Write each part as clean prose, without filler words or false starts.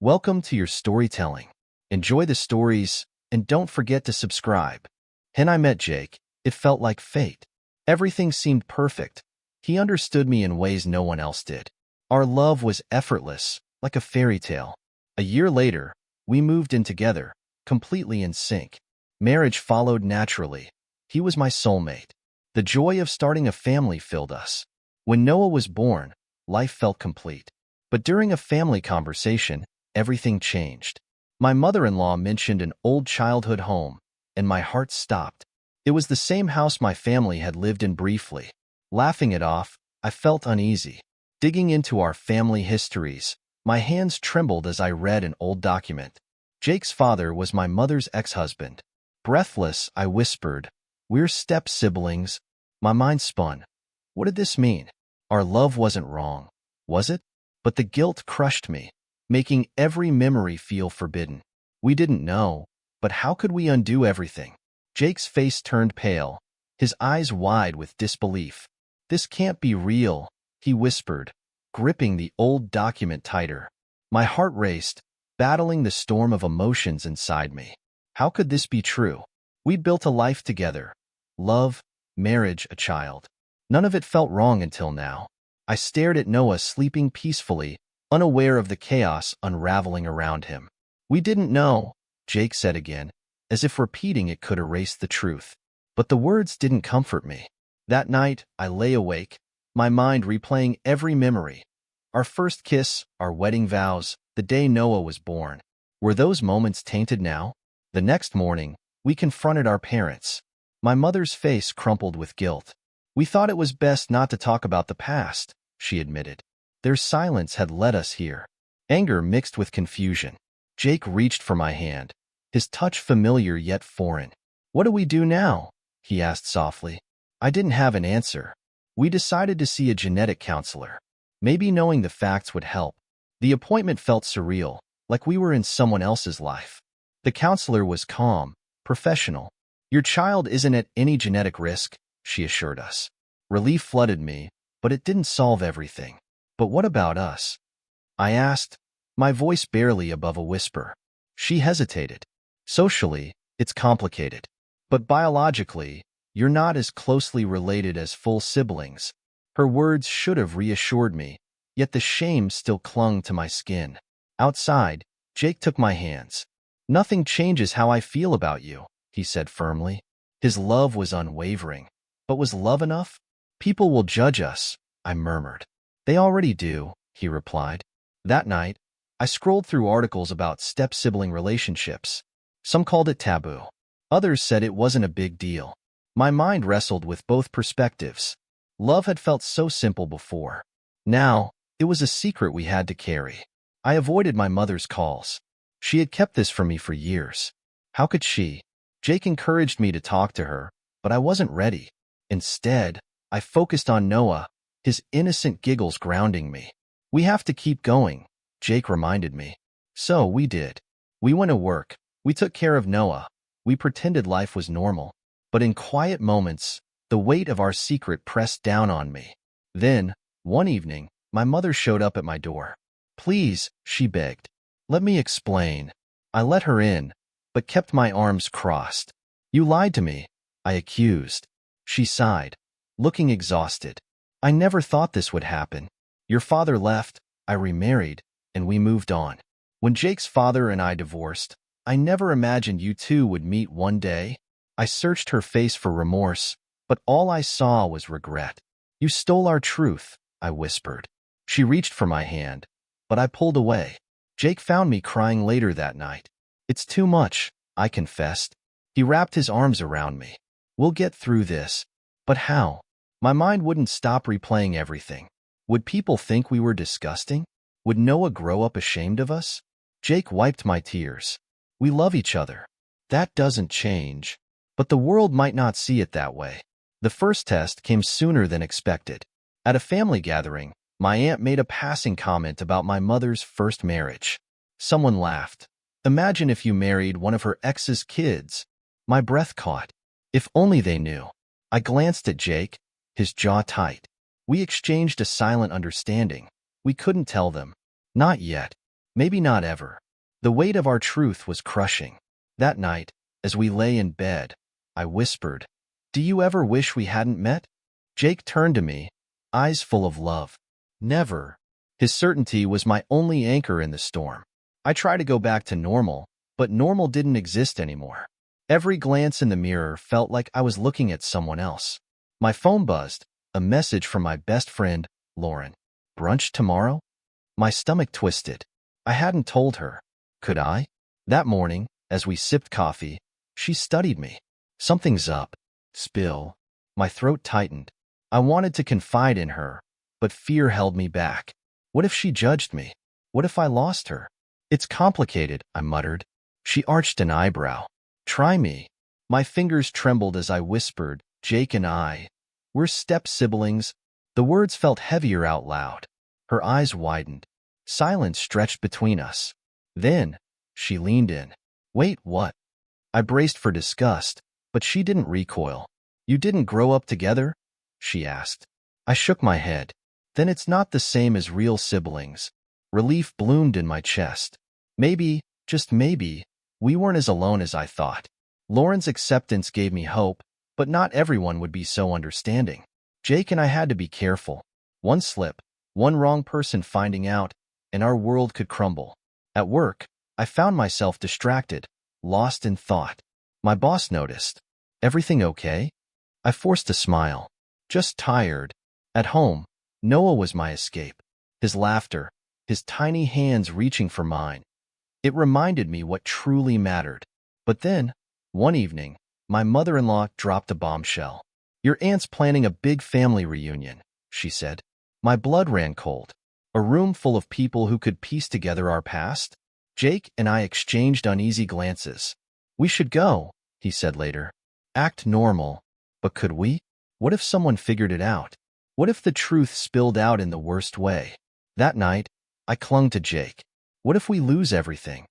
Welcome to your storytelling. Enjoy the stories, and don't forget to subscribe. When I met Jake, it felt like fate. Everything seemed perfect. He understood me in ways no one else did. Our love was effortless, like a fairy tale. A year later, we moved in together, completely in sync. Marriage followed naturally. He was my soulmate. The joy of starting a family filled us. When Noah was born, life felt complete. But during a family conversation, everything changed. My mother-in-law mentioned an old childhood home, and my heart stopped. It was the same house my family had lived in briefly. Laughing it off, I felt uneasy. Digging into our family histories, my hands trembled as I read an old document. Jake's father was my mother's ex-husband. Breathless, I whispered, "We're step-siblings." My mind spun. What did this mean? Our love wasn't wrong, was it? But the guilt crushed me, making every memory feel forbidden. We didn't know, but how could we undo everything? Jake's face turned pale, his eyes wide with disbelief. "This can't be real," he whispered, gripping the old document tighter. My heart raced, battling the storm of emotions inside me. How could this be true? We'd built a life together. Love, marriage, a child. None of it felt wrong until now. I stared at Noah sleeping peacefully, unaware of the chaos unraveling around him. "We didn't know," Jake said again, as if repeating it could erase the truth. But the words didn't comfort me. That night, I lay awake, my mind replaying every memory. Our first kiss, our wedding vows, the day Noah was born. Were those moments tainted now? The next morning, we confronted our parents. My mother's face crumpled with guilt. "We thought it was best not to talk about the past," she admitted. Their silence had led us here. Anger mixed with confusion. Jake reached for my hand, his touch familiar yet foreign. "What do we do now?" he asked softly. I didn't have an answer. We decided to see a genetic counselor. Maybe knowing the facts would help. The appointment felt surreal, like we were in someone else's life. The counselor was calm, professional. "Your child isn't at any genetic risk," she assured us. Relief flooded me, but it didn't solve everything. "But what about us?" I asked, my voice barely above a whisper. She hesitated. "Socially, it's complicated. But biologically, you're not as closely related as full siblings." Her words should have reassured me, yet the shame still clung to my skin. Outside, Jake took my hands. "Nothing changes how I feel about you," he said firmly. His love was unwavering. But was love enough? "People will judge us," I murmured. "They already do," he replied. That night, I scrolled through articles about step-sibling relationships. Some called it taboo. Others said it wasn't a big deal. My mind wrestled with both perspectives. Love had felt so simple before. Now, it was a secret we had to carry. I avoided my mother's calls. She had kept this from me for years. How could she? Jake encouraged me to talk to her, but I wasn't ready. Instead, I focused on Noah, his innocent giggles grounding me. "We have to keep going," Jake reminded me. So we did. We went to work. We took care of Noah. We pretended life was normal. But in quiet moments, the weight of our secret pressed down on me. Then, one evening, my mother showed up at my door. "Please," she begged. "Let me explain." I let her in, but kept my arms crossed. "You lied to me," I accused. She sighed, looking exhausted. "I never thought this would happen. Your father left, I remarried, and we moved on. When Jake's father and I divorced, I never imagined you two would meet one day." I searched her face for remorse, but all I saw was regret. "You stole our truth," I whispered. She reached for my hand, but I pulled away. Jake found me crying later that night. "It's too much," I confessed. He wrapped his arms around me. "We'll get through this." But how? My mind wouldn't stop replaying everything. Would people think we were disgusting? Would Noah grow up ashamed of us? Jake wiped my tears. "We love each other. That doesn't change." But the world might not see it that way. The first test came sooner than expected. At a family gathering, my aunt made a passing comment about my mother's first marriage. Someone laughed. "Imagine if you married one of her ex's kids." My breath caught. If only they knew. I glanced at Jake, his jaw tight. We exchanged a silent understanding. We couldn't tell them. Not yet. Maybe not ever. The weight of our truth was crushing. That night, as we lay in bed, I whispered, "Do you ever wish we hadn't met?" Jake turned to me, eyes full of love. Never. His certainty was my only anchor in the storm. I tried to go back to normal, but normal didn't exist anymore. Every glance in the mirror felt like I was looking at someone else. My phone buzzed, a message from my best friend, Lauren. Brunch tomorrow? My stomach twisted. I hadn't told her. Could I? That morning, as we sipped coffee, she studied me. Something's up. Spill. My throat tightened. I wanted to confide in her, but fear held me back. What if she judged me? What if I lost her? It's complicated, I muttered. She arched an eyebrow. Try me. My fingers trembled as I whispered, Jake and I. We're step-siblings. The words felt heavier out loud. Her eyes widened. Silence stretched between us. Then, she leaned in. Wait, what? I braced for disgust, but she didn't recoil. You didn't grow up together? She asked. I shook my head. Then it's not the same as real siblings. Relief bloomed in my chest. Maybe, just maybe, we weren't as alone as I thought. Lauren's acceptance gave me hope, but not everyone would be so understanding. Jake and I had to be careful. One slip, one wrong person finding out, and our world could crumble. At work, I found myself distracted, lost in thought. My boss noticed. Everything okay? I forced a smile. Just tired. At home, Noah was my escape. His laughter, his tiny hands reaching for mine. It reminded me what truly mattered. But then, one evening, my mother-in-law dropped a bombshell. Your aunt's planning a big family reunion, she said. My blood ran cold. A room full of people who could piece together our past? Jake and I exchanged uneasy glances. We should go, he said later. Act normal. But could we? What if someone figured it out? What if the truth spilled out in the worst way? That night, I clung to Jake. What if we lose everything?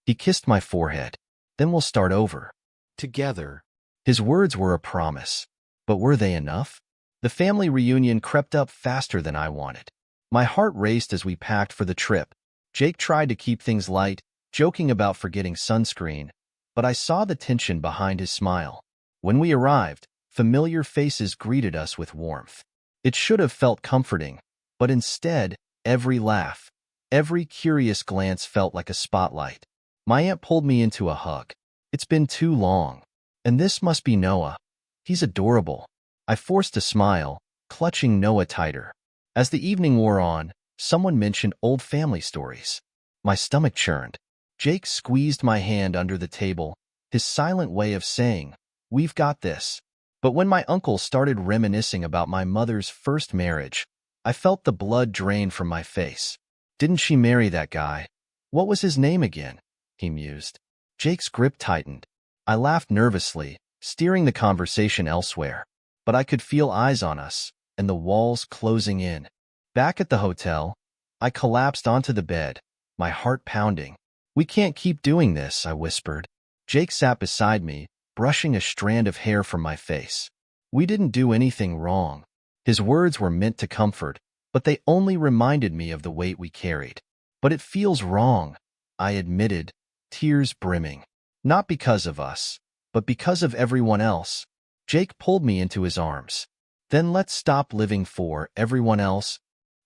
He kissed my forehead. Then we'll start over. Together. His words were a promise. But were they enough? The family reunion crept up faster than I wanted. My heart raced as we packed for the trip. Jake tried to keep things light, joking about forgetting sunscreen, but I saw the tension behind his smile. When we arrived, familiar faces greeted us with warmth. It should have felt comforting, but instead, every laugh, every curious glance felt like a spotlight. My aunt pulled me into a hug. It's been too long. And this must be Noah. He's adorable. I forced a smile, clutching Noah tighter. As the evening wore on, someone mentioned old family stories. My stomach churned. Jake squeezed my hand under the table, his silent way of saying, "We've got this." But when my uncle started reminiscing about my mother's first marriage, I felt the blood drain from my face. Didn't she marry that guy? What was his name again? He mused. Jake's grip tightened. I laughed nervously, steering the conversation elsewhere. But I could feel eyes on us, and the walls closing in. Back at the hotel, I collapsed onto the bed, my heart pounding. We can't keep doing this, I whispered. Jake sat beside me, brushing a strand of hair from my face. We didn't do anything wrong. His words were meant to comfort, but they only reminded me of the weight we carried. But it feels wrong, I admitted, tears brimming. Not because of us, but because of everyone else. Jake pulled me into his arms. Then let's stop living for everyone else.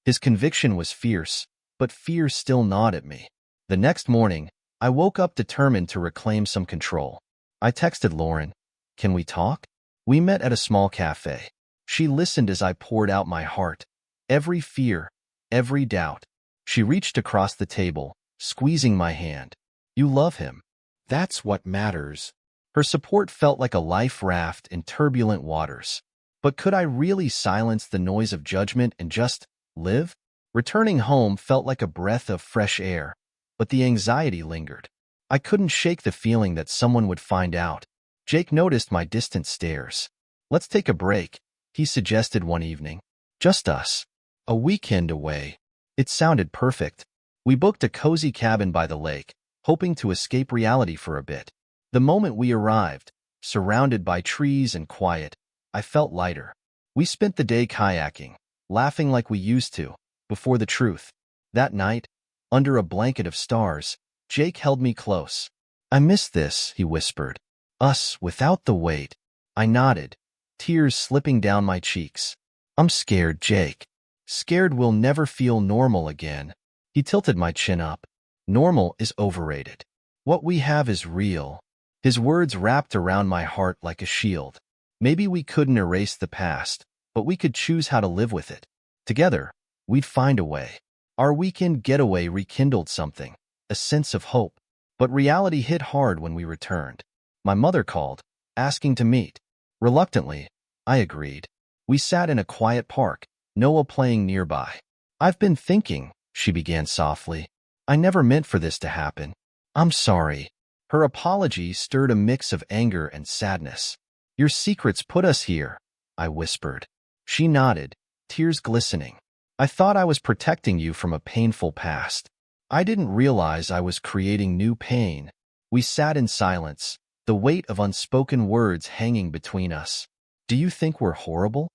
His conviction was fierce, but fear still gnawed at me. The next morning, I woke up determined to reclaim some control. I texted Lauren, "Can we talk?" We met at a small cafe. She listened as I poured out my heart, every fear, every doubt. She reached across the table, squeezing my hand. "You love him. That's what matters." Her support felt like a life raft in turbulent waters. But could I really silence the noise of judgment and just live? Returning home felt like a breath of fresh air, but the anxiety lingered. I couldn't shake the feeling that someone would find out. Jake noticed my distant stares. "Let's take a break," he suggested one evening. "Just us. A weekend away." It sounded perfect. We booked a cozy cabin by the lake, hoping to escape reality for a bit. The moment we arrived, surrounded by trees and quiet, I felt lighter. We spent the day kayaking, laughing like we used to, before the truth. That night, Under a blanket of stars, Jake held me close. I miss this, he whispered. Us, without the weight. I nodded, tears slipping down my cheeks. I'm scared, Jake. Scared we'll never feel normal again. He tilted my chin up. Normal is overrated. What we have is real. His words wrapped around my heart like a shield. Maybe we couldn't erase the past, but we could choose how to live with it. Together, we'd find a way. Our weekend getaway rekindled something, a sense of hope. But reality hit hard when we returned. My mother called, asking to meet. Reluctantly, I agreed. We sat in a quiet park, Noah playing nearby. I've been thinking, she began softly. I never meant for this to happen. I'm sorry. Her apology stirred a mix of anger and sadness. Your secrets put us here, I whispered. She nodded, tears glistening. I thought I was protecting you from a painful past. I didn't realize I was creating new pain. We sat in silence, the weight of unspoken words hanging between us. Do you think we're horrible?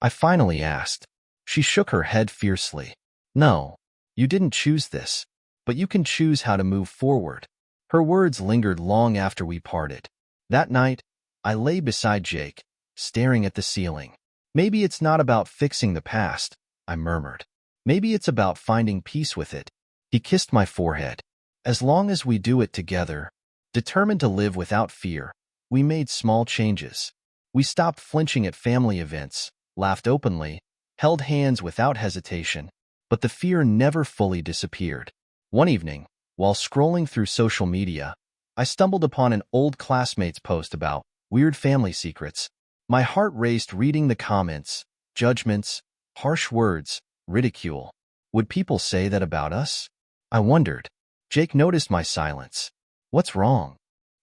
I finally asked. She shook her head fiercely. No, you didn't choose this, but you can choose how to move forward. Her words lingered long after we parted. That night, I lay beside Jake, staring at the ceiling. Maybe it's not about fixing the past, I murmured. Maybe it's about finding peace with it. He kissed my forehead. As long as we do it together, determined to live without fear, we made small changes. We stopped flinching at family events, laughed openly, held hands without hesitation, but the fear never fully disappeared. One evening, while scrolling through social media, I stumbled upon an old classmate's post about weird family secrets. My heart raced reading the comments, judgments, harsh words, ridicule. Would people say that about us? I wondered. Jake noticed my silence. What's wrong?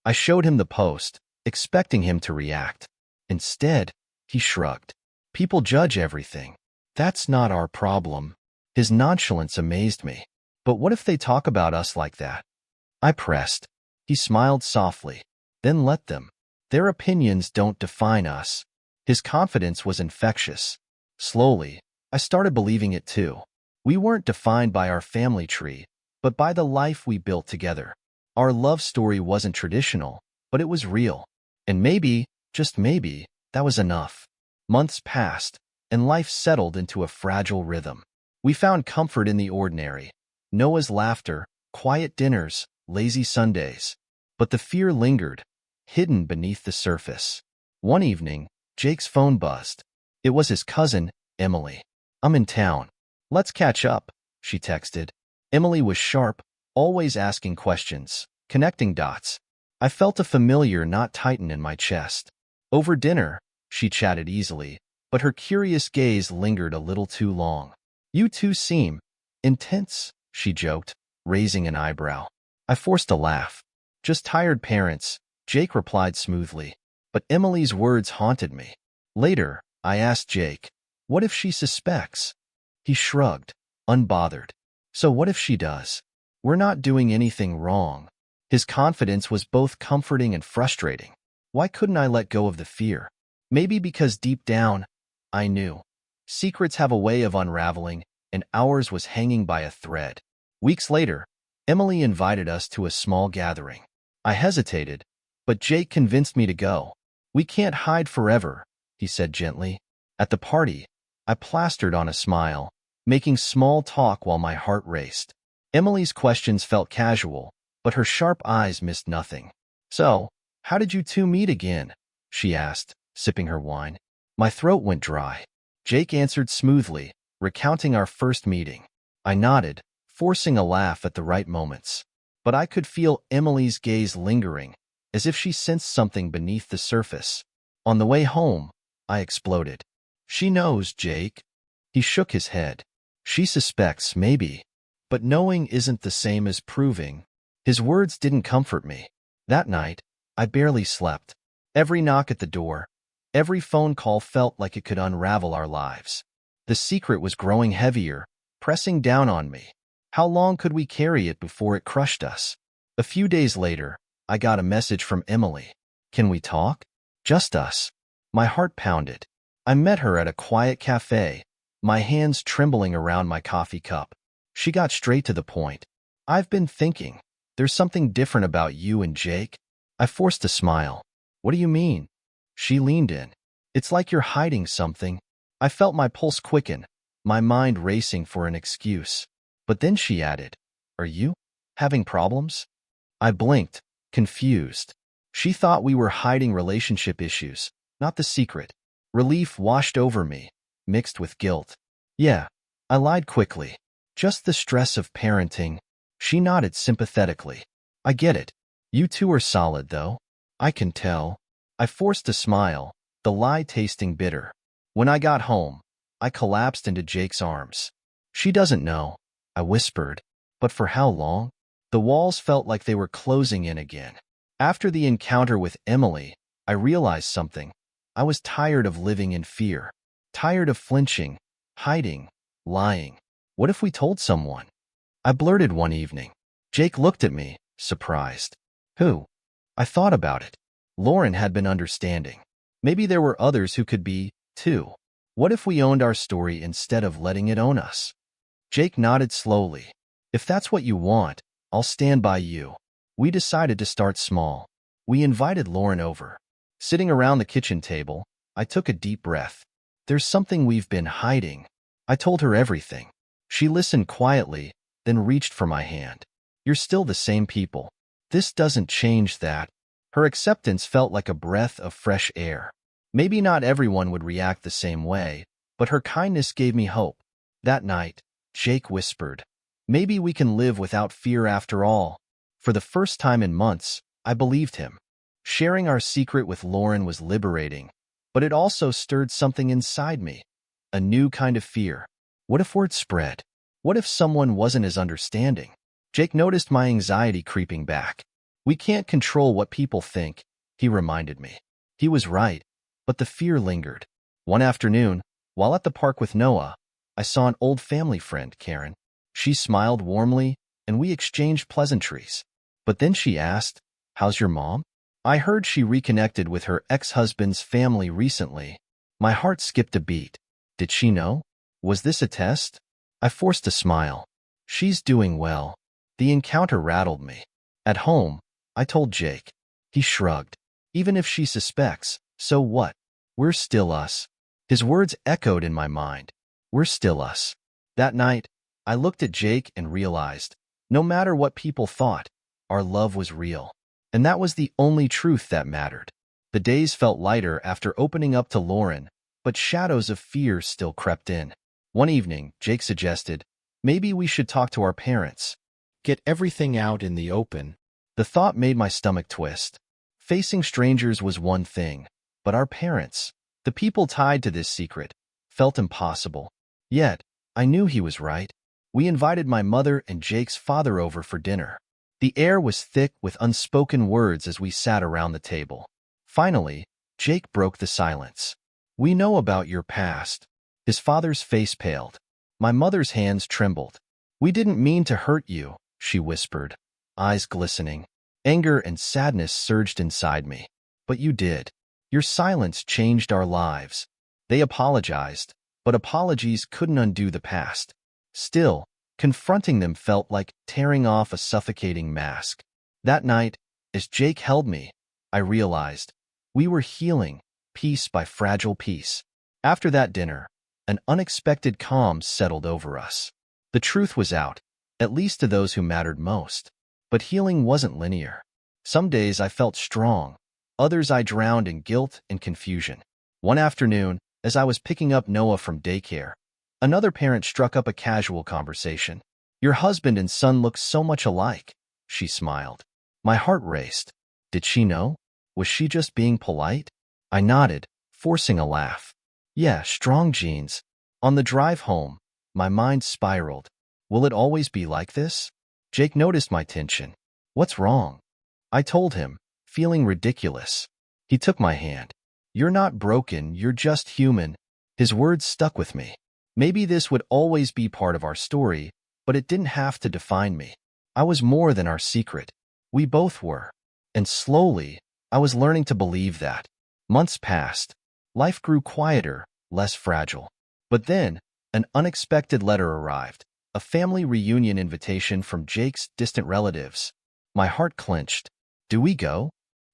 I showed him the post, expecting him to react. Instead, he shrugged. People judge everything. That's not our problem. His nonchalance amazed me. But what if they talk about us like that? I pressed. He smiled softly. Then let them. Their opinions don't define us. His confidence was infectious. Slowly, I started believing it too. We weren't defined by our family tree, but by the life we built together. Our love story wasn't traditional, but it was real. And maybe, just maybe, that was enough. Months passed, and life settled into a fragile rhythm. We found comfort in the ordinary. Noah's laughter, quiet dinners, lazy Sundays. But the fear lingered, hidden beneath the surface. One evening, Jake's phone buzzed. It was his cousin, Emily. I'm in town. Let's catch up, she texted. Emily was sharp, always asking questions, connecting dots. I felt a familiar knot tighten in my chest. Over dinner, she chatted easily, but her curious gaze lingered a little too long. You two seem intense, she joked, raising an eyebrow. I forced a laugh. Just tired parents, Jake replied smoothly, but Emily's words haunted me. Later, I asked Jake, what if she suspects? He shrugged, unbothered. So what if she does? We're not doing anything wrong. His confidence was both comforting and frustrating. Why couldn't I let go of the fear? Maybe because deep down, I knew. Secrets have a way of unraveling, and ours was hanging by a thread. Weeks later, Emily invited us to a small gathering. I hesitated, but Jake convinced me to go. We can't hide forever, he said gently. At the party, I plastered on a smile, making small talk while my heart raced. Emily's questions felt casual, but her sharp eyes missed nothing. So, how did you two meet again? She asked, sipping her wine. My throat went dry. Jake answered smoothly, recounting our first meeting. I nodded, forcing a laugh at the right moments. But I could feel Emily's gaze lingering, as if she sensed something beneath the surface. On the way home, I exploded. She knows, Jake. He shook his head. She suspects, maybe. But knowing isn't the same as proving. His words didn't comfort me. That night, I barely slept. Every knock at the door, every phone call felt like it could unravel our lives. The secret was growing heavier, pressing down on me. How long could we carry it before it crushed us? A few days later, I got a message from Emily. Can we talk? Just us. My heart pounded. I met her at a quiet cafe, my hands trembling around my coffee cup. She got straight to the point. I've been thinking. There's something different about you and Jake. I forced a smile. What do you mean? She leaned in. It's like you're hiding something. I felt my pulse quicken, my mind racing for an excuse. But then she added, Are you having problems? I blinked, confused. She thought we were hiding relationship issues, not the secret. Relief washed over me, mixed with guilt. Yeah, I lied quickly. Just the stress of parenting. She nodded sympathetically. I get it. You two are solid, though. I can tell. I forced a smile, the lie tasting bitter. When I got home, I collapsed into Jake's arms. She doesn't know, I whispered. But for how long? The walls felt like they were closing in again. After the encounter with Emily, I realized something. I was tired of living in fear. Tired of flinching, hiding, lying. What if we told someone? I blurted one evening. Jake looked at me, surprised. Who? I thought about it. Lauren had been understanding. Maybe there were others who could be, too. What if we owned our story instead of letting it own us? Jake nodded slowly. If that's what you want, I'll stand by you. We decided to start small. We invited Lauren over. Sitting around the kitchen table, I took a deep breath. There's something we've been hiding. I told her everything. She listened quietly, then reached for my hand. You're still the same people. This doesn't change that. Her acceptance felt like a breath of fresh air. Maybe not everyone would react the same way, but her kindness gave me hope. That night, Jake whispered, Maybe we can live without fear after all. For the first time in months, I believed him. Sharing our secret with Lauren was liberating, but it also stirred something inside me. A new kind of fear. What if word spread? What if someone wasn't as understanding? Jake noticed my anxiety creeping back. We can't control what people think, he reminded me. He was right, but the fear lingered. One afternoon, while at the park with Noah, I saw an old family friend, Karen. She smiled warmly, and we exchanged pleasantries. But then she asked, How's your mom? I heard she reconnected with her ex-husband's family recently. My heart skipped a beat. Did she know? Was this a test? I forced a smile. She's doing well. The encounter rattled me. At home, I told Jake. He shrugged. Even if she suspects, so what? We're still us. His words echoed in my mind. We're still us. That night, I looked at Jake and realized, no matter what people thought, our love was real. And that was the only truth that mattered. The days felt lighter after opening up to Lauren, but shadows of fear still crept in. One evening, Jake suggested, maybe we should talk to our parents. Get everything out in the open. The thought made my stomach twist. Facing strangers was one thing, but our parents, the people tied to this secret, felt impossible. Yet, I knew he was right. We invited my mother and Jake's father over for dinner. The air was thick with unspoken words as we sat around the table. Finally, Jake broke the silence. We know about your past. His father's face paled. My mother's hands trembled. We didn't mean to hurt you, she whispered, eyes glistening. Anger and sadness surged inside me. But you did. Your silence changed our lives. They apologized, but apologies couldn't undo the past. Still, confronting them felt like tearing off a suffocating mask. That night, as Jake held me, I realized we were healing, piece by fragile piece. After that dinner, an unexpected calm settled over us. The truth was out, at least to those who mattered most. But healing wasn't linear. Some days I felt strong, others I drowned in guilt and confusion. One afternoon, as I was picking up Noah from daycare, another parent struck up a casual conversation. Your husband and son look so much alike, she smiled. My heart raced. Did she know? Was she just being polite? I nodded, forcing a laugh. Yeah, strong genes. On the drive home, my mind spiraled. Will it always be like this? Jake noticed my tension. What's wrong? I told him, feeling ridiculous. He took my hand. You're not broken, you're just human. His words stuck with me. Maybe this would always be part of our story, but it didn't have to define me. I was more than our secret. We both were. And slowly, I was learning to believe that. Months passed. Life grew quieter, less fragile. But then, an unexpected letter arrived. a family reunion invitation from Jake's distant relatives. My heart clenched. "Do we go?"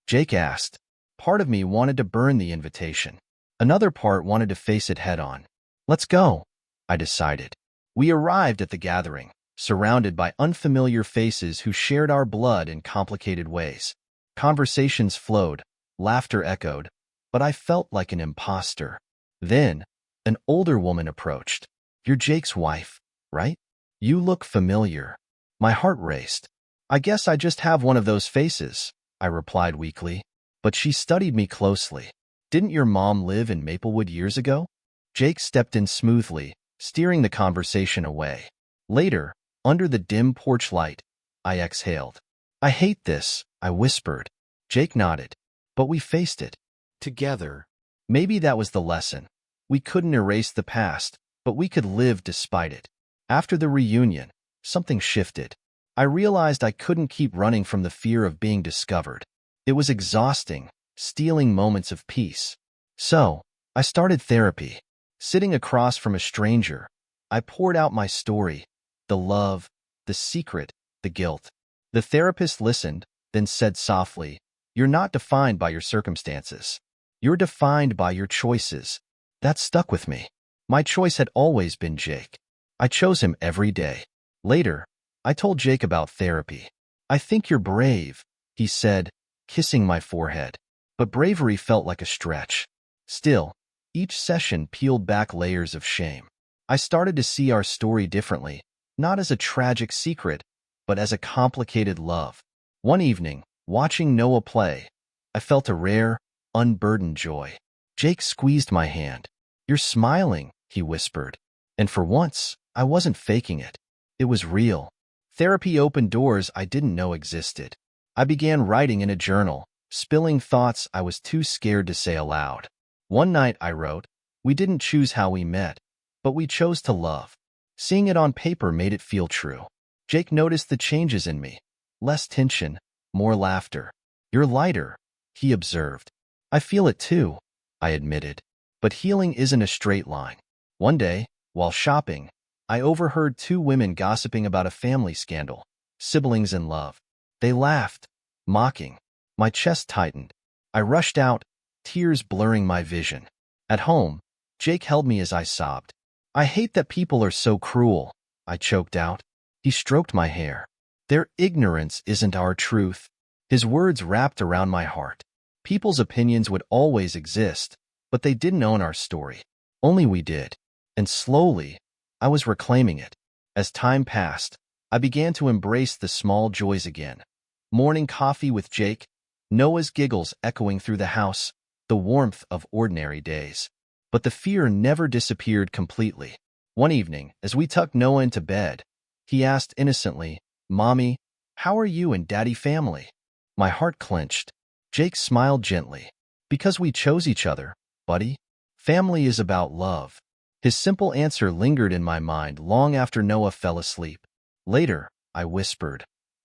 Jake asked. Part of me wanted to burn the invitation. Another part wanted to face it head-on. "Let's go," I decided. We arrived at the gathering, surrounded by unfamiliar faces who shared our blood in complicated ways. Conversations flowed, laughter echoed, but I felt like an imposter. Then, an older woman approached. "You're Jake's wife, right? You look familiar." My heart raced. "I guess I just have one of those faces," I replied weakly. But she studied me closely. "Didn't your mom live in Maplewood years ago?" Jake stepped in smoothly, steering the conversation away. Later, under the dim porch light, I exhaled. "I hate this," I whispered. Jake nodded. But we faced it. Together. Maybe that was the lesson. We couldn't erase the past, but we could live despite it. After the reunion, something shifted. I realized I couldn't keep running from the fear of being discovered. It was exhausting, stealing moments of peace. So, I started therapy. Sitting across from a stranger, I poured out my story, the love, the secret, the guilt. The therapist listened, then said softly, "You're not defined by your circumstances. You're defined by your choices." That stuck with me. My choice had always been Jake. I chose him every day. Later, I told Jake about therapy. "I think you're brave," he said, kissing my forehead. But bravery felt like a stretch. Still, each session peeled back layers of shame. I started to see our story differently, not as a tragic secret, but as a complicated love. One evening, watching Noah play, I felt a rare, unburdened joy. Jake squeezed my hand. "You're smiling," he whispered. And for once, I wasn't faking it. It was real. Therapy opened doors I didn't know existed. I began writing in a journal, spilling thoughts I was too scared to say aloud. One night I wrote, "We didn't choose how we met, but we chose to love." Seeing it on paper made it feel true. Jake noticed the changes in me. Less tension, more laughter. "You're lighter," he observed. "I feel it too," I admitted. But healing isn't a straight line. One day, while shopping, I overheard two women gossiping about a family scandal, siblings in love. They laughed, mocking. My chest tightened. I rushed out, tears blurring my vision. At home, Jake held me as I sobbed. "I hate that people are so cruel," I choked out. He stroked my hair. "Their ignorance isn't our truth." His words wrapped around my heart. People's opinions would always exist, but they didn't own our story. Only we did. And slowly, I was reclaiming it. As time passed, I began to embrace the small joys again. Morning coffee with Jake, Noah's giggles echoing through the house, the warmth of ordinary days. But the fear never disappeared completely. One evening, as we tucked Noah into bed, he asked innocently, "Mommy, how are you and Daddy family?" My heart clenched. Jake smiled gently. "Because we chose each other, buddy. Family is about love." His simple answer lingered in my mind long after Noah fell asleep. Later, I whispered,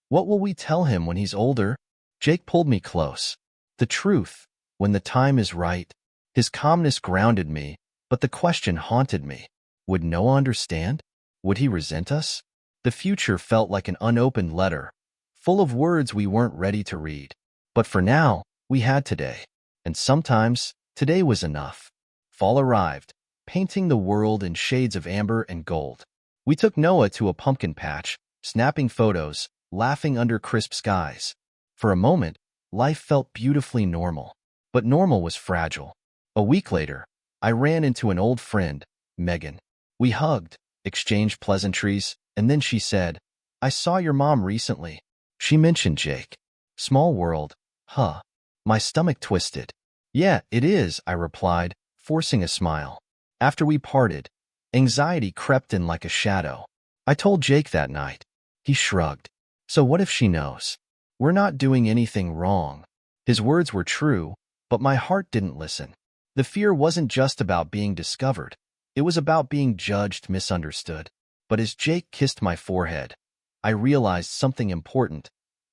"What will we tell him when he's older?" Jake pulled me close. "The truth, when the time is right." His calmness grounded me, but the question haunted me. Would Noah understand? Would he resent us? The future felt like an unopened letter, full of words we weren't ready to read. But for now, we had today. And sometimes, today was enough. Fall arrived, painting the world in shades of amber and gold. We took Noah to a pumpkin patch, snapping photos, laughing under crisp skies. For a moment, life felt beautifully normal. But normal was fragile. A week later, I ran into an old friend, Megan. We hugged, exchanged pleasantries, and then she said, "I saw your mom recently." She mentioned Jake. Small world, huh? My stomach twisted. "Yeah, it is," I replied, forcing a smile. After we parted, anxiety crept in like a shadow. I told Jake that night. He shrugged. "So what if she knows? We're not doing anything wrong." His words were true, but my heart didn't listen. The fear wasn't just about being discovered. It was about being judged, misunderstood. But as Jake kissed my forehead, I realized something important.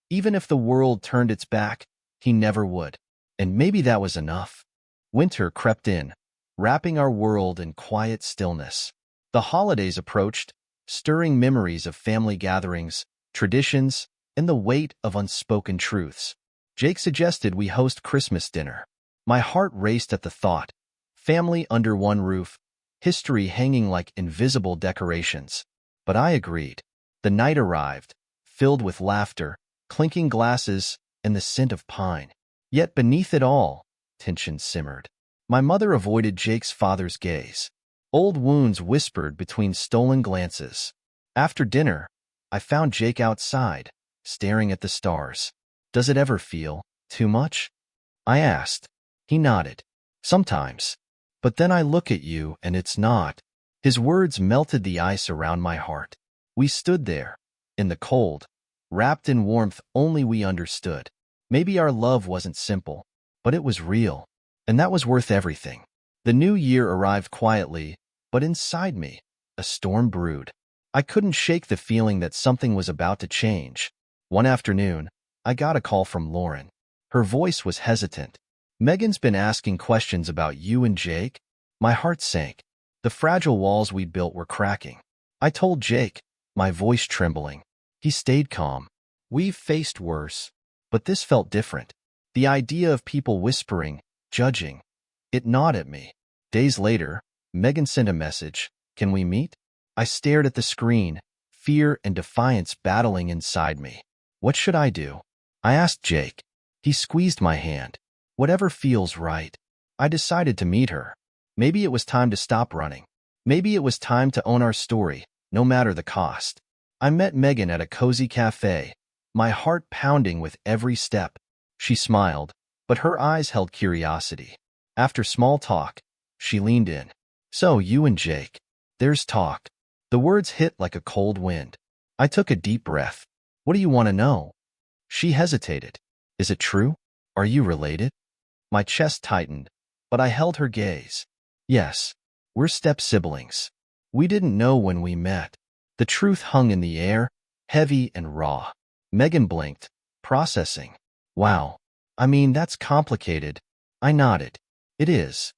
Even if the world turned its back, he never would. And maybe that was enough. Winter crept in, wrapping our world in quiet stillness. The holidays approached, stirring memories of family gatherings, traditions, and the weight of unspoken truths. Jake suggested we host Christmas dinner. My heart raced at the thought. Family under one roof, history hanging like invisible decorations. But I agreed. The night arrived, filled with laughter, clinking glasses, and the scent of pine. Yet beneath it all, tension simmered. My mother avoided Jake's father's gaze. Old wounds whispered between stolen glances. After dinner, I found Jake outside, staring at the stars. "Does it ever feel too much?" I asked. He nodded. "Sometimes. But then I look at you and it's not." His words melted the ice around my heart. We stood there, in the cold, wrapped in warmth only we understood. Maybe our love wasn't simple, but it was real, and that was worth everything. The new year arrived quietly, but inside me, a storm brewed. I couldn't shake the feeling that something was about to change. One afternoon, I got a call from Lauren. Her voice was hesitant. "Megan's been asking questions about you and Jake." My heart sank. The fragile walls we'd built were cracking. I told Jake, my voice trembling. He stayed calm. "We've faced worse, but this felt different." The idea of people whispering, judging, it gnawed at me. Days later, Megan sent a message. "Can we meet?" I stared at the screen, fear and defiance battling inside me. What should I do? I asked Jake. He squeezed my hand. "Whatever feels right." I decided to meet her. Maybe it was time to stop running. Maybe it was time to own our story, no matter the cost. I met Megan at a cozy cafe, my heart pounding with every step. She smiled, but her eyes held curiosity. After small talk, she leaned in. "So you and Jake, there's talk." The words hit like a cold wind. I took a deep breath. "What do you want to know?" She hesitated. "Is it true? Are you related?" My chest tightened, but I held her gaze. "Yes, we're step-siblings. We didn't know when we met." The truth hung in the air, heavy and raw. Megan blinked, processing. "Wow. I mean, that's complicated." I nodded. "It is.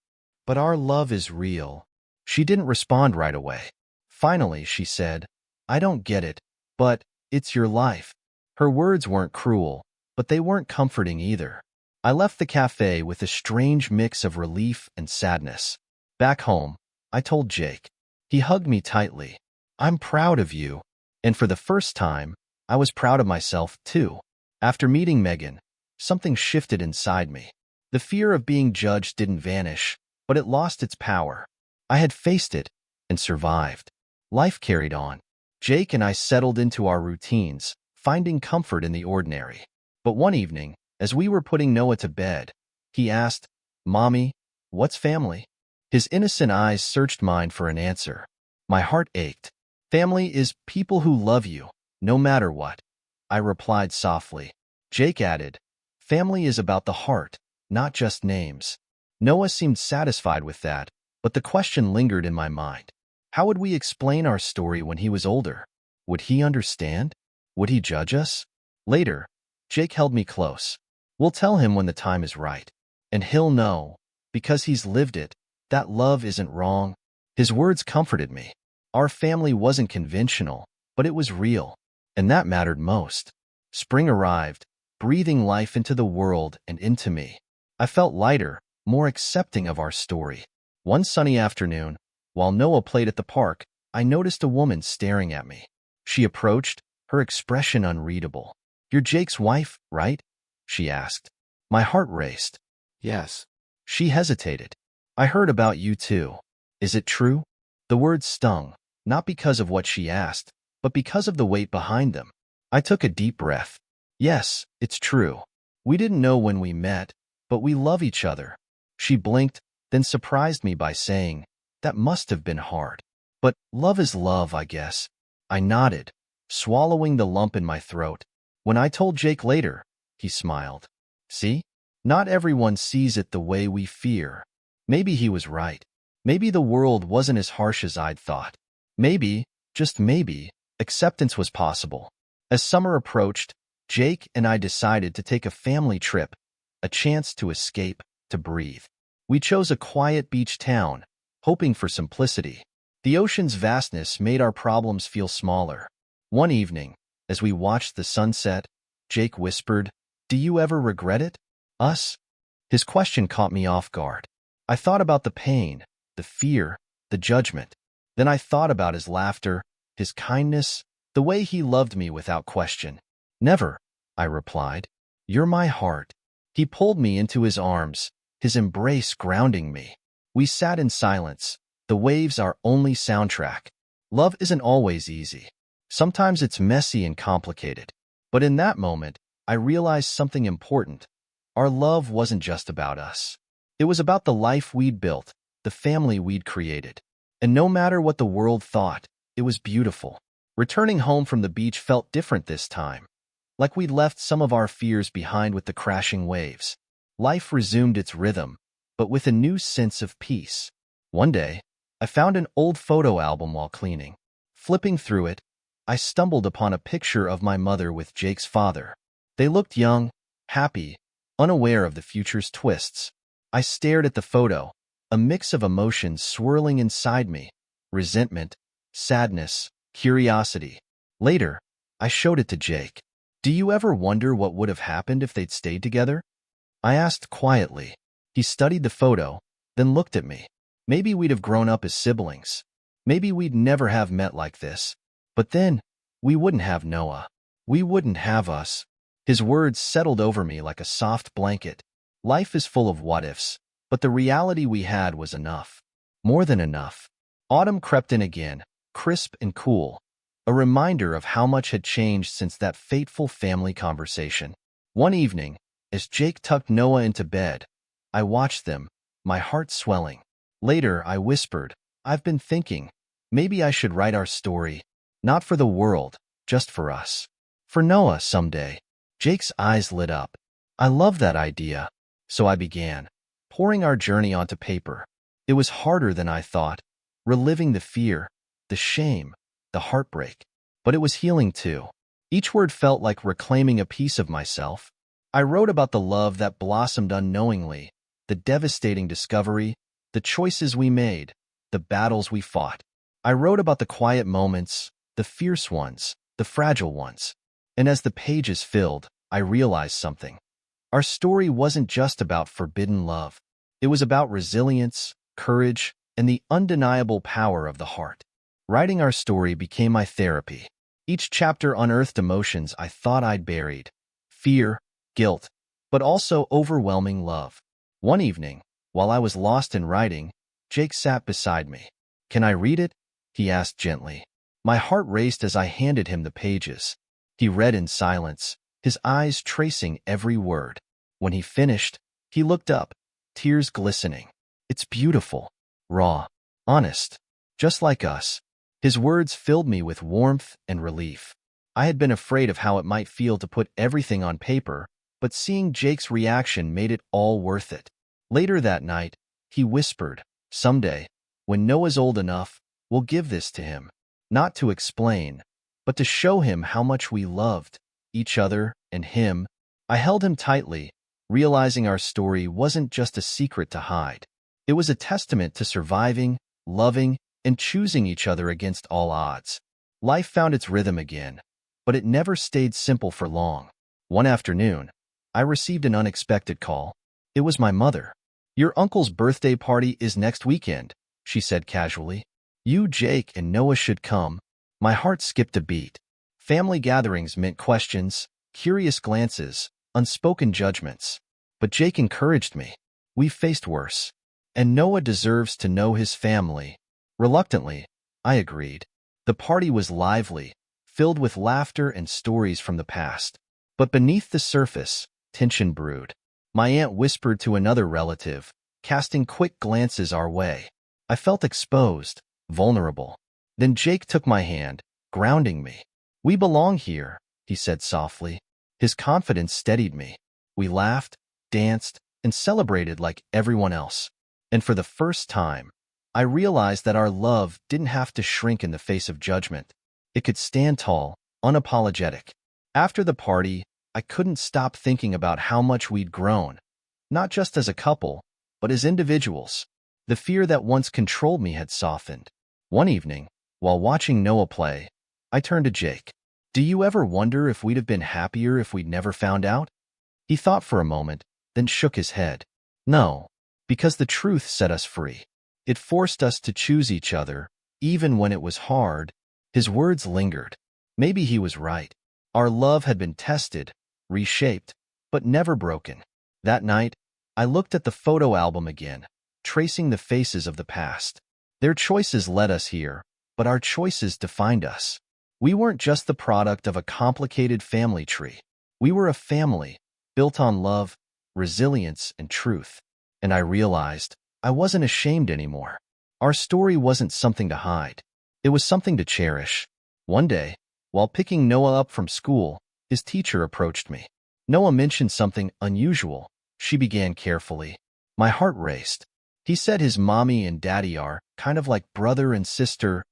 But our love is real." She didn't respond right away. Finally, she said, "I don't get it, but it's your life." Her words weren't cruel, but they weren't comforting either. I left the cafe with a strange mix of relief and sadness. Back home, I told Jake. He hugged me tightly. "I'm proud of you." And for the first time, I was proud of myself, too. After meeting Megan, something shifted inside me. The fear of being judged didn't vanish, but it lost its power. I had faced it and survived. Life carried on. Jake and I settled into our routines, finding comfort in the ordinary. But one evening, as we were putting Noah to bed, he asked, "Mommy, what's family?" His innocent eyes searched mine for an answer. My heart ached. "Family is people who love you, no matter what," I replied softly. Jake added, "Family is about the heart, not just names." Noah seemed satisfied with that, but the question lingered in my mind. How would we explain our story when he was older? Would he understand? Would he judge us? Later, Jake held me close. "We'll tell him when the time is right. And he'll know, because he's lived it, that love isn't wrong." His words comforted me. Our family wasn't conventional, but it was real, and that mattered most. Spring arrived, breathing life into the world and into me. I felt lighter, more accepting of our story. One sunny afternoon, while Noah played at the park, I noticed a woman staring at me. She approached, her expression unreadable. "You're Jake's wife, right?" she asked. My heart raced. "Yes." She hesitated. "I heard about you too. Is it true?" The words stung, not because of what she asked, but because of the weight behind them. I took a deep breath. "Yes, it's true. We didn't know when we met, but we love each other." She blinked, then surprised me by saying, "That must have been hard. But love is love, I guess." I nodded, swallowing the lump in my throat. When I told Jake later, he smiled. "See? Not everyone sees it the way we fear." Maybe he was right. Maybe the world wasn't as harsh as I'd thought. Maybe, just maybe, acceptance was possible. As summer approached, Jake and I decided to take a family trip, a chance to escape, to breathe. We chose a quiet beach town, hoping for simplicity. The ocean's vastness made our problems feel smaller. One evening, as we watched the sunset, Jake whispered, "Do you ever regret it? Us?" His question caught me off guard. I thought about the pain, the fear, the judgment. Then I thought about his laughter, his kindness, the way he loved me without question. "Never," I replied. "You're my heart." He pulled me into his arms, his embrace grounding me. We sat in silence, the waves our only soundtrack. Love isn't always easy. Sometimes it's messy and complicated. But in that moment, I realized something important. Our love wasn't just about us. It was about the life we'd built, the family we'd created. And no matter what the world thought, it was beautiful. Returning home from the beach felt different this time. Like we'd left some of our fears behind with the crashing waves. Life resumed its rhythm, but with a new sense of peace. One day, I found an old photo album while cleaning. Flipping through it, I stumbled upon a picture of my mother with Jake's father. They looked young, happy, unaware of the future's twists. I stared at the photo, a mix of emotions swirling inside me: resentment, sadness, curiosity. Later, I showed it to Jake. "Do you ever wonder what would have happened if they'd stayed together?" I asked quietly. He studied the photo, then looked at me. "Maybe we'd have grown up as siblings. Maybe we'd never have met like this. But then, we wouldn't have Noah. We wouldn't have us." His words settled over me like a soft blanket. Life is full of what-ifs, but the reality we had was enough. More than enough. Autumn crept in again, crisp and cool, a reminder of how much had changed since that fateful family conversation. One evening, as Jake tucked Noah into bed, I watched them, my heart swelling. Later, I whispered, "I've been thinking, maybe I should write our story, not for the world, just for us. For Noah someday." Jake's eyes lit up. "I love that idea." So I began, pouring our journey onto paper. It was harder than I thought, reliving the fear, the shame, the heartbreak. But it was healing too. Each word felt like reclaiming a piece of myself. I wrote about the love that blossomed unknowingly, the devastating discovery, the choices we made, the battles we fought. I wrote about the quiet moments, the fierce ones, the fragile ones. And as the pages filled, I realized something. Our story wasn't just about forbidden love. It was about resilience, courage, and the undeniable power of the heart. Writing our story became my therapy. Each chapter unearthed emotions I thought I'd buried: fear, guilt, but also overwhelming love. One evening, while I was lost in writing, Jake sat beside me. "Can I read it?" he asked gently. My heart raced as I handed him the pages. He read in silence, his eyes tracing every word. When he finished, he looked up, tears glistening. "It's beautiful, raw, honest, just like us." His words filled me with warmth and relief. I had been afraid of how it might feel to put everything on paper, but seeing Jake's reaction made it all worth it. Later that night, he whispered, "Someday, when Noah's old enough, we'll give this to him. Not to explain, but to show him how much we loved each other and him." I held him tightly, realizing our story wasn't just a secret to hide. It was a testament to surviving, loving, and choosing each other against all odds. Life found its rhythm again, but it never stayed simple for long. One afternoon, I received an unexpected call. It was my mother. "Your uncle's birthday party is next weekend," she said casually. "You, Jake, and Noah should come." My heart skipped a beat. Family gatherings meant questions, curious glances, unspoken judgments. But Jake encouraged me. "We faced worse. And Noah deserves to know his family." Reluctantly, I agreed. The party was lively, filled with laughter and stories from the past. But beneath the surface, tension brewed. My aunt whispered to another relative, casting quick glances our way. I felt exposed, vulnerable. Then Jake took my hand, grounding me. "We belong here," he said softly. His confidence steadied me. We laughed, danced, and celebrated like everyone else. And for the first time, I realized that our love didn't have to shrink in the face of judgment. It could stand tall, unapologetic. After the party, I couldn't stop thinking about how much we'd grown, not just as a couple, but as individuals. The fear that once controlled me had softened. One evening, while watching Noah play, I turned to Jake. Do you ever wonder if we'd have been happier if we'd never found out? He thought for a moment, then shook his head. No, because the truth set us free. It forced us to choose each other, even when it was hard. His words lingered. Maybe he was right. Our love had been tested, reshaped, but never broken. That night, I looked at the photo album again, tracing the faces of the past. Their choices led us here, but our choices defined us. We weren't just the product of a complicated family tree. We were a family, built on love, resilience, and truth. And I realized I wasn't ashamed anymore. Our story wasn't something to hide. It was something to cherish. One day, while picking Noah up from school, his teacher approached me. Noah mentioned something unusual. She began carefully. My heart raced. He said his mommy and daddy are kind of like brother and sister.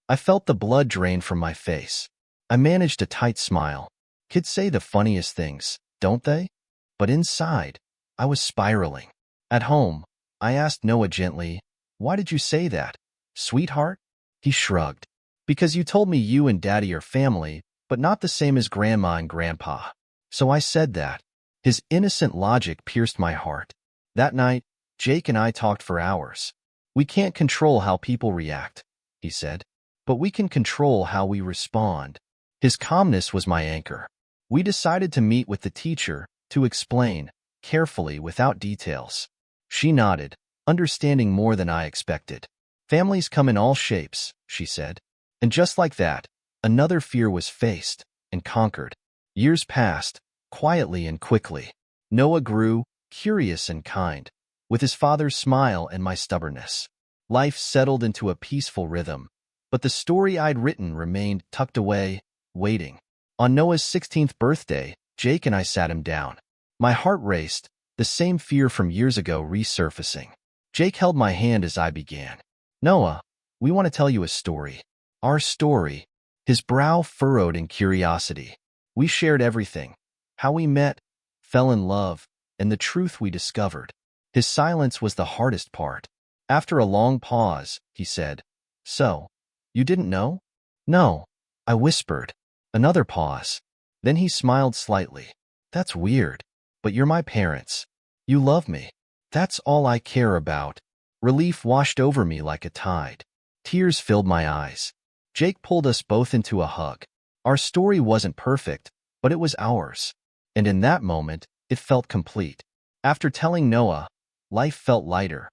I felt the blood drain from my face. I managed a tight smile. Kids say the funniest things, don't they? But inside, I was spiraling. At home, I asked Noah gently, "Why did you say that, sweetheart?" He shrugged. "Because you told me you and Daddy are family, but not the same as Grandma and Grandpa. So I said that." His innocent logic pierced my heart. That night, Jake and I talked for hours. "We can't control how people react," he said, "but we can control how we respond." His calmness was my anchor. We decided to meet with the teacher to explain, carefully, without details. She nodded, understanding more than I expected. "Families come in all shapes," she said. And just like that, another fear was faced and conquered. Years passed, quietly and quickly. Noah grew, curious and kind, with his father's smile and my stubbornness. Life settled into a peaceful rhythm, but the story I'd written remained tucked away, waiting. On Noah's 16th birthday, Jake and I sat him down. My heart raced, the same fear from years ago resurfacing. Jake held my hand as I began. "Noah, we want to tell you a story. Our story." His brow furrowed in curiosity. We shared everything. How we met, fell in love, and the truth we discovered. His silence was the hardest part. After a long pause, he said, "So, you didn't know?" "No," I whispered. Another pause. Then he smiled slightly. "That's weird, but you're my parents. You love me. That's all I care about." Relief washed over me like a tide. Tears filled my eyes. Jake pulled us both into a hug. Our story wasn't perfect, but it was ours. And in that moment, it felt complete. After telling Noah, life felt lighter,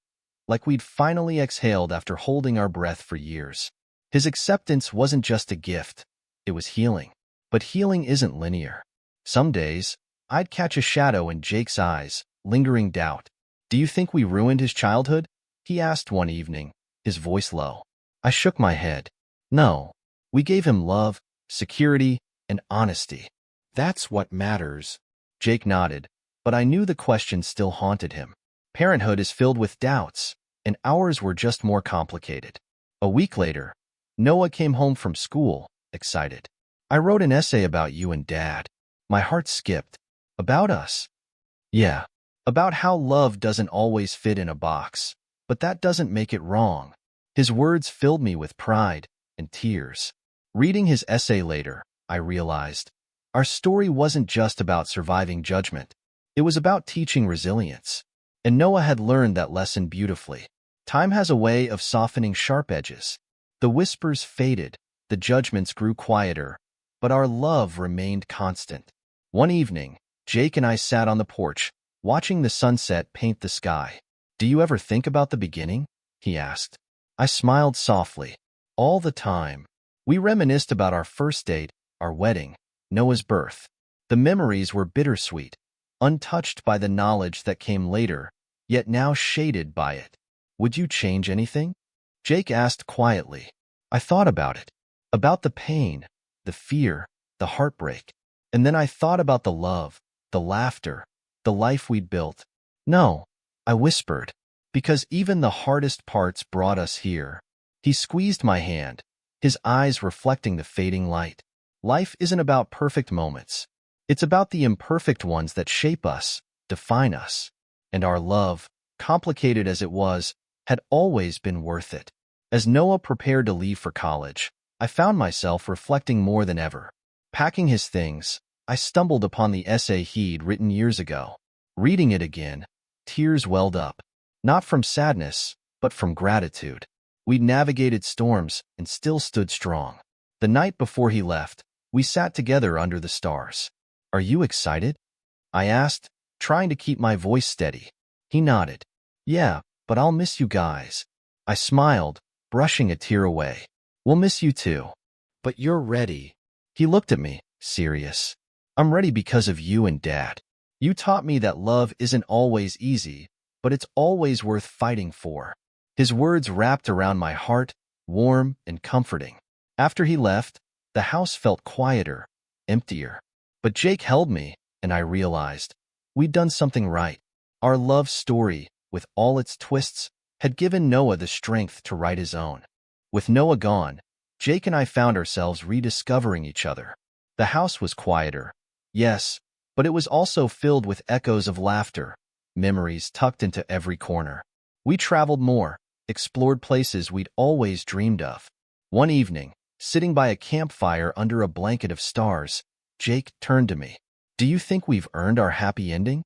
like we'd finally exhaled after holding our breath for years. His acceptance wasn't just a gift, it was healing. But healing isn't linear. Some days, I'd catch a shadow in Jake's eyes, lingering doubt. "Do you think we ruined his childhood?" he asked one evening, his voice low. I shook my head. "No, we gave him love, security, and honesty. That's what matters." Jake nodded, but I knew the question still haunted him. Parenthood is filled with doubts, and ours were just more complicated. A week later, Noah came home from school, excited. "I wrote an essay about you and Dad." My heart skipped. "About us?" "Yeah, about how love doesn't always fit in a box, but that doesn't make it wrong." His words filled me with pride and tears. Reading his essay later, I realized our story wasn't just about surviving judgment. It was about teaching resilience. And Noah had learned that lesson beautifully. Time has a way of softening sharp edges. The whispers faded, the judgments grew quieter, but our love remained constant. One evening, Jake and I sat on the porch, watching the sunset paint the sky. "Do you ever think about the beginning?" he asked. I smiled softly. "All the time." We reminisced about our first date, our wedding, Noah's birth. The memories were bittersweet, untouched by the knowledge that came later, yet now shaded by it. "Would you change anything?" Jake asked quietly. I thought about it, about the pain, the fear, the heartbreak. And then I thought about the love, the laughter, the life we'd built. "No," I whispered, "because even the hardest parts brought us here." He squeezed my hand, his eyes reflecting the fading light. Life isn't about perfect moments. It's about the imperfect ones that shape us, define us. And our love, complicated as it was, had always been worth it. As Noah prepared to leave for college, I found myself reflecting more than ever. Packing his things, I stumbled upon the essay he'd written years ago. Reading it again, tears welled up, not from sadness, but from gratitude. We'd navigated storms and still stood strong. The night before he left, we sat together under the stars. "Are you excited?" I asked, trying to keep my voice steady. He nodded. "Yeah, but I'll miss you guys." I smiled, brushing a tear away. "We'll miss you too. But you're ready." He looked at me, serious. "I'm ready because of you and Dad. You taught me that love isn't always easy, but it's always worth fighting for." His words wrapped around my heart, warm and comforting. After he left, the house felt quieter, emptier. But Jake held me, and I realized we'd done something right. Our love story, with all its twists, had given Noah the strength to write his own. With Noah gone, Jake and I found ourselves rediscovering each other. The house was quieter, yes, but it was also filled with echoes of laughter, memories tucked into every corner. We traveled more, explored places we'd always dreamed of. One evening, sitting by a campfire under a blanket of stars, Jake turned to me. "Do you think we've earned our happy ending?"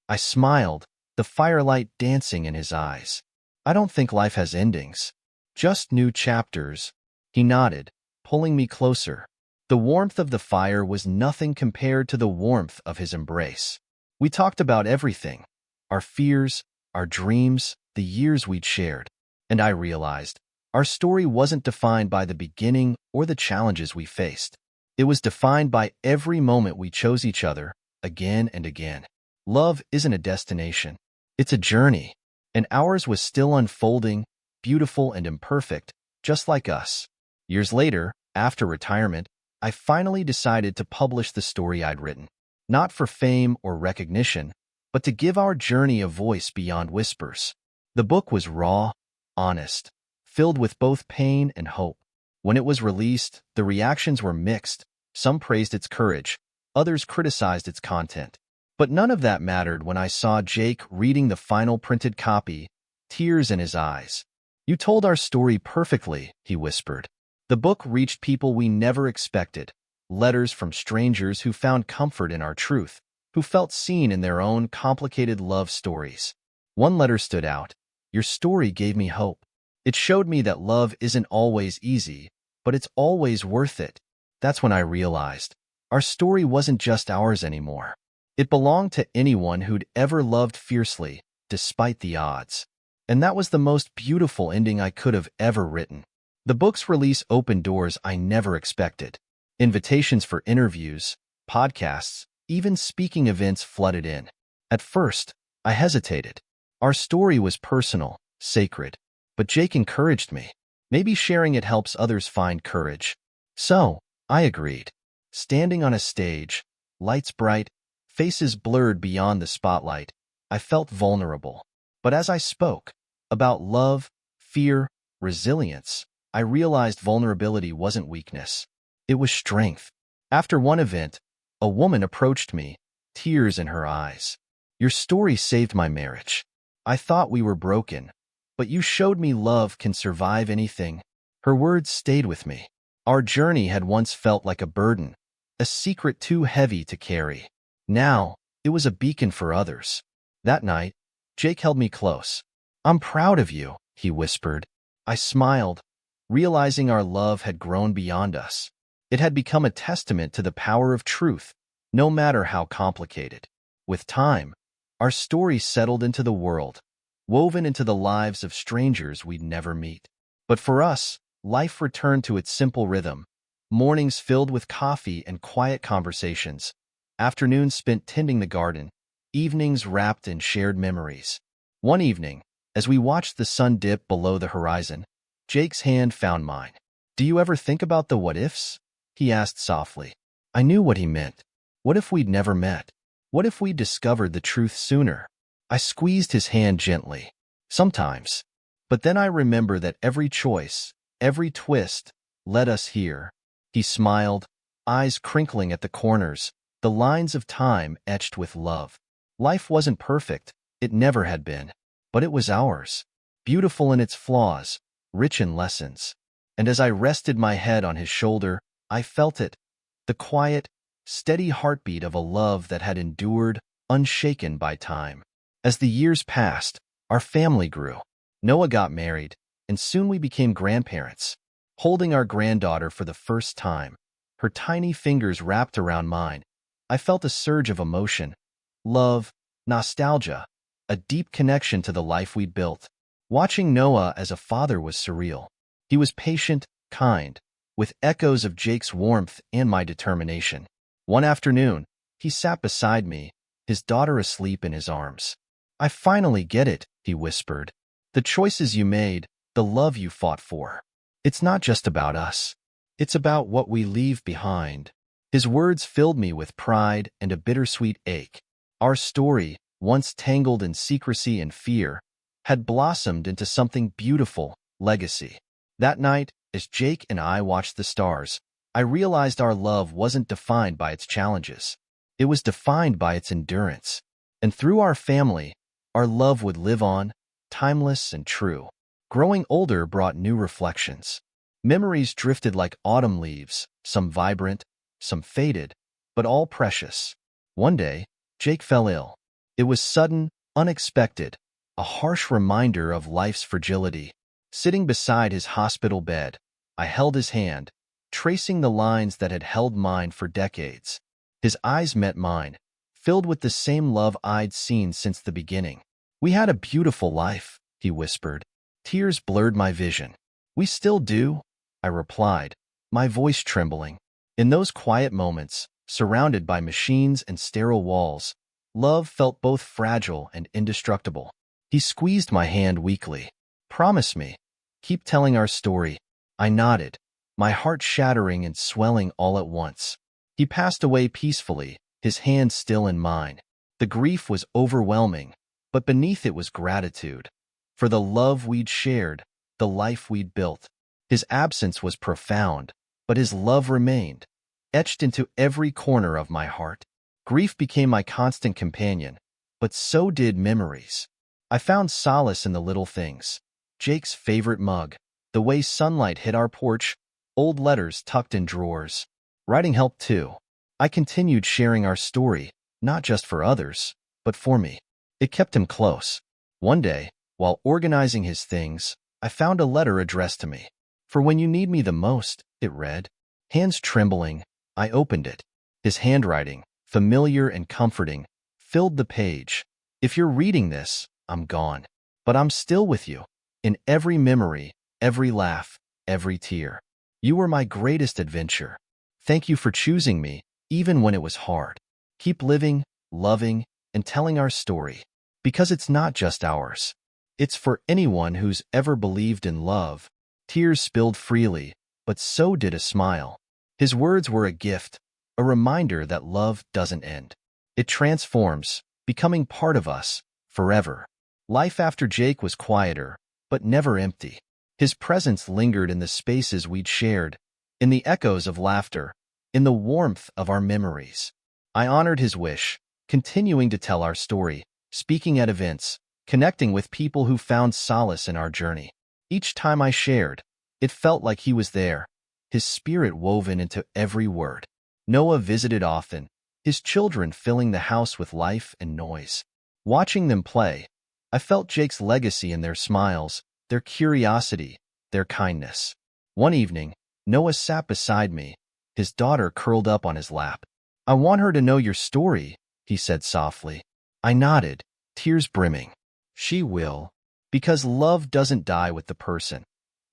I smiled, the firelight dancing in his eyes. "I don't think life has endings, just new chapters." He nodded, pulling me closer. The warmth of the fire was nothing compared to the warmth of his embrace. We talked about everything, our fears, our dreams, the years we'd shared. And I realized our story wasn't defined by the beginning or the challenges we faced. It was defined by every moment we chose each other, again and again. Love isn't a destination. It's a journey. And ours was still unfolding, beautiful and imperfect, just like us. Years later, after retirement, I finally decided to publish the story I'd written. Not for fame or recognition, but to give our journey a voice beyond whispers. The book was raw, honest, filled with both pain and hope. When it was released, the reactions were mixed. Some praised its courage, others criticized its content. But none of that mattered when I saw Jake reading the final printed copy, tears in his eyes. "You told our story perfectly," he whispered. The book reached people we never expected, letters from strangers who found comfort in our truth, who felt seen in their own complicated love stories. One letter stood out. "Your story gave me hope. It showed me that love isn't always easy, but it's always worth it." That's when I realized our story wasn't just ours anymore. It belonged to anyone who'd ever loved fiercely, despite the odds. And that was the most beautiful ending I could have ever written. The book's release opened doors I never expected. Invitations for interviews, podcasts, even speaking events flooded in. At first, I hesitated. Our story was personal, sacred. But Jake encouraged me. Maybe sharing it helps others find courage. So, I agreed. Standing on a stage, lights bright, faces blurred beyond the spotlight, I felt vulnerable. But as I spoke about love, fear, resilience, I realized vulnerability wasn't weakness. It was strength. After one event, a woman approached me, tears in her eyes. "Your story saved my marriage. I thought we were broken, but you showed me love can survive anything." Her words stayed with me. Our journey had once felt like a burden, a secret too heavy to carry. Now, it was a beacon for others. That night, Jake held me close. "I'm proud of you," he whispered. I smiled, realizing our love had grown beyond us. It had become a testament to the power of truth, no matter how complicated. With time, our story settled into the world, woven into the lives of strangers we'd never meet. But for us, life returned to its simple rhythm. Mornings filled with coffee and quiet conversations, afternoons spent tending the garden, evenings wrapped in shared memories. One evening, as we watched the sun dip below the horizon, Jake's hand found mine. "Do you ever think about the what-ifs?" he asked softly. I knew what he meant. What if we'd never met? What if we'd discovered the truth sooner? I squeezed his hand gently. "Sometimes. But then I remember that every choice, every twist, led us here." He smiled, eyes crinkling at the corners, the lines of time etched with love. Life wasn't perfect, it never had been. But it was ours. Beautiful in its flaws, rich in lessons. And as I rested my head on his shoulder, I felt it, the quiet, steady heartbeat of a love that had endured, unshaken by time. As the years passed, our family grew. Noah got married, and soon we became grandparents. Holding our granddaughter for the first time, her tiny fingers wrapped around mine, I felt a surge of emotion, love, nostalgia, a deep connection to the life we'd built. Watching Noah as a father was surreal. He was patient, kind, with echoes of Jake's warmth and my determination. One afternoon, he sat beside me, his daughter asleep in his arms. "I finally get it," he whispered. "The choices you made, the love you fought for. It's not just about us. It's about what we leave behind." His words filled me with pride and a bittersweet ache. Our story, once tangled in secrecy and fear, had blossomed into something beautiful, legacy. That night, as Jake and I watched the stars, I realized our love wasn't defined by its challenges. It was defined by its endurance. And through our family, our love would live on, timeless and true. Growing older brought new reflections. Memories drifted like autumn leaves, some vibrant, some faded, but all precious. One day, Jake fell ill. It was sudden, unexpected, a harsh reminder of life's fragility. Sitting beside his hospital bed, I held his hand, tracing the lines that had held mine for decades. His eyes met mine, filled with the same love I'd seen since the beginning. "We had a beautiful life," he whispered. Tears blurred my vision. "We still do," I replied, my voice trembling. In those quiet moments, surrounded by machines and sterile walls, love felt both fragile and indestructible. He squeezed my hand weakly. "Promise me. Keep telling our story." I nodded, my heart shattering and swelling all at once. He passed away peacefully, his hand still in mine. The grief was overwhelming, but beneath it was gratitude. For the love we'd shared, the life we'd built. His absence was profound, but his love remained, etched into every corner of my heart. Grief became my constant companion, but so did memories. I found solace in the little things. Jake's favorite mug, the way sunlight hit our porch, old letters tucked in drawers. Writing helped too. I continued sharing our story, not just for others, but for me. It kept him close. One day, while organizing his things, I found a letter addressed to me. "For when you need me the most," it read. Hands trembling, I opened it. His handwriting, familiar and comforting, filled the page. "If you're reading this, I'm gone. But I'm still with you. In every memory, every laugh, every tear. You were my greatest adventure. Thank you for choosing me, even when it was hard. Keep living, loving, and telling our story. Because it's not just ours. It's for anyone who's ever believed in love." Tears spilled freely, but so did a smile. His words were a gift, a reminder that love doesn't end. It transforms, becoming part of us, forever. Life after Jake was quieter, but never empty. His presence lingered in the spaces we'd shared, in the echoes of laughter, in the warmth of our memories. I honored his wish, continuing to tell our story, speaking at events, connecting with people who found solace in our journey. Each time I shared, it felt like he was there, his spirit woven into every word. Noah visited often, his children filling the house with life and noise. Watching them play, I felt Jake's legacy in their smiles, their curiosity, their kindness. One evening, Noah sat beside me, his daughter curled up on his lap. "I want her to know your story," he said softly. I nodded, tears brimming. "She will. Because love doesn't die with the person.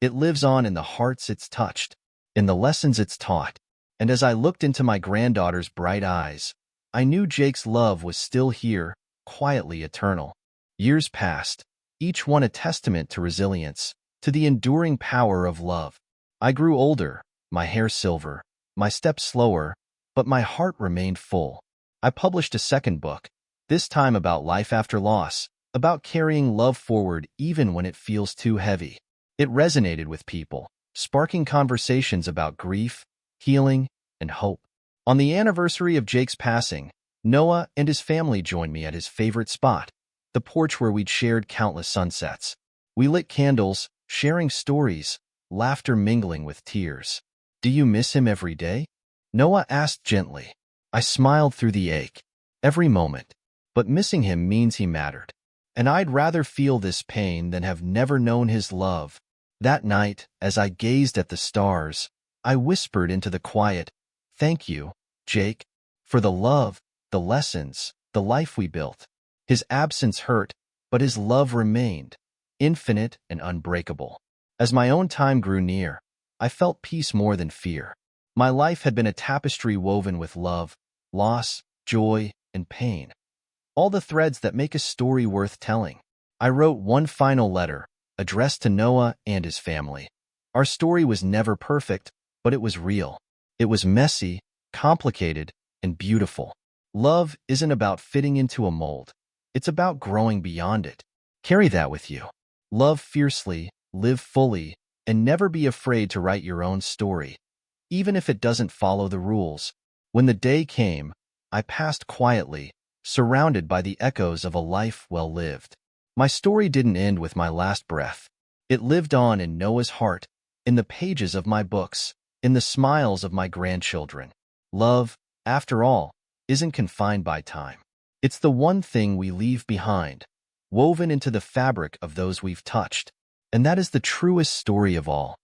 It lives on in the hearts it's touched, in the lessons it's taught." And as I looked into my granddaughter's bright eyes, I knew Jake's love was still here, quietly eternal. Years passed, each one a testament to resilience, to the enduring power of love. I grew older, my hair silver, my steps slower, but my heart remained full. I published a second book, this time about life after loss, about carrying love forward even when it feels too heavy. It resonated with people, sparking conversations about grief, healing, and hope. On the anniversary of Jake's passing, Noah and his family joined me at his favorite spot, the porch where we'd shared countless sunsets. We lit candles, sharing stories, laughter mingling with tears. Do you miss him every day? Noah asked gently. I smiled through the ache. Every moment. But missing him means he mattered. And I'd rather feel this pain than have never known his love. That night, as I gazed at the stars, I whispered into the quiet, "Thank you, Jake, for the love, the lessons, the life we built." His absence hurt, but his love remained, infinite and unbreakable. As my own time grew near, I felt peace more than fear. My life had been a tapestry woven with love, loss, joy, and pain. All the threads that make a story worth telling. I wrote one final letter, addressed to Noah and his family. Our story was never perfect, but it was real. It was messy, complicated, and beautiful. Love isn't about fitting into a mold. It's about growing beyond it. Carry that with you. Love fiercely, live fully, and never be afraid to write your own story, even if it doesn't follow the rules. When the day came, I passed quietly, surrounded by the echoes of a life well lived. My story didn't end with my last breath. It lived on in Noah's heart, in the pages of my books, in the smiles of my grandchildren. Love, after all, isn't confined by time. It's the one thing we leave behind, woven into the fabric of those we've touched. And that is the truest story of all.